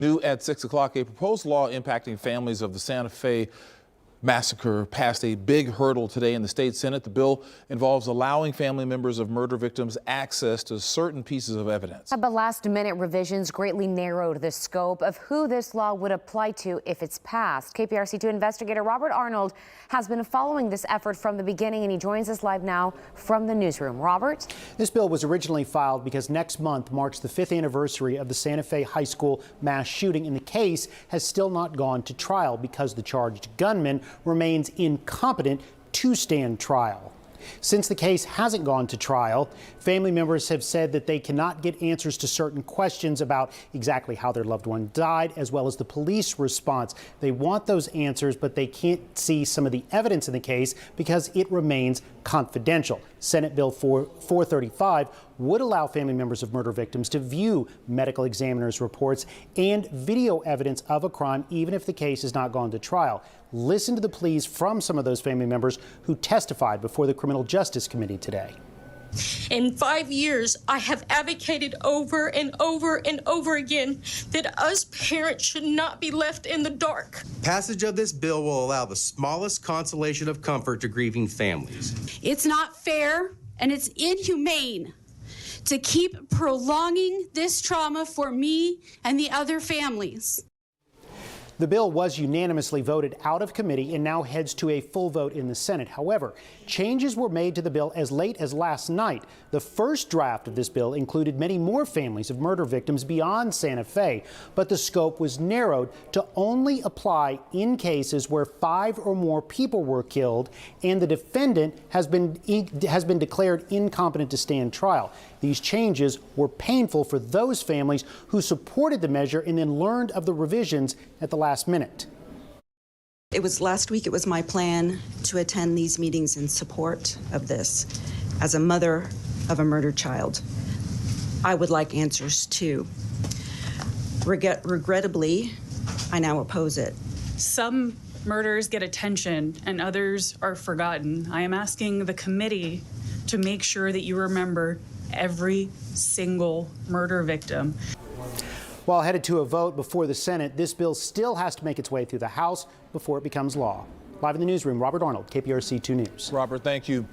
New at 6 o'clock, a proposed law impacting families of the Santa Fe massacre passed a big hurdle today in the state Senate. The bill involves allowing family members of murder victims access to certain pieces of evidence. But last-minute revisions greatly narrowed the scope of who this law would apply to if it's passed. KPRC2 investigator Robert Arnold has been following this effort from the beginning, and he joins us live now from the newsroom. Robert? This bill was originally filed because next month marks the 5th anniversary of the Santa Fe High School mass shooting, and the case has still not gone to trial because the charged gunman remains incompetent to stand trial. Since the case hasn't gone to trial, family members have said that they cannot get answers to certain questions about exactly how their loved one died, as well as the police response. They want those answers, but they can't see some of the evidence in the case because it remains confidential. Senate Bill 435 would allow family members of murder victims to view medical examiners' reports and video evidence of a crime, even if the case has not gone to trial. Listen to the pleas from some of those family members who testified before the Criminal Justice Committee today. In 5 years, I have advocated over and over and over again that us parents should not be left in the dark. Passage of this bill will allow the smallest consolation of comfort to grieving families. It's not fair and it's inhumane to keep prolonging this trauma for me and the other families. The bill was unanimously voted out of committee and now heads to a full vote in the Senate. However, changes were made to the bill as late as last night. The first draft of this bill included many more families of murder victims beyond Santa Fe, but the scope was narrowed to only apply in cases where 5 or more people were killed and the defendant has been declared incompetent to stand trial. These changes were painful for those families who supported the measure and then learned of the revisions at the last minute. It was last week, it was my plan to attend these meetings in support of this. As a mother of a murdered child, I would like answers too. Regrettably, I now oppose it. Some murders get attention and others are forgotten. I am asking the committee to make sure that you remember every single murder victim. While headed to a vote before the Senate, this bill still has to make its way through the House before it becomes law. Live in the newsroom, Robert Arnold, KPRC 2 News. Robert, thank you.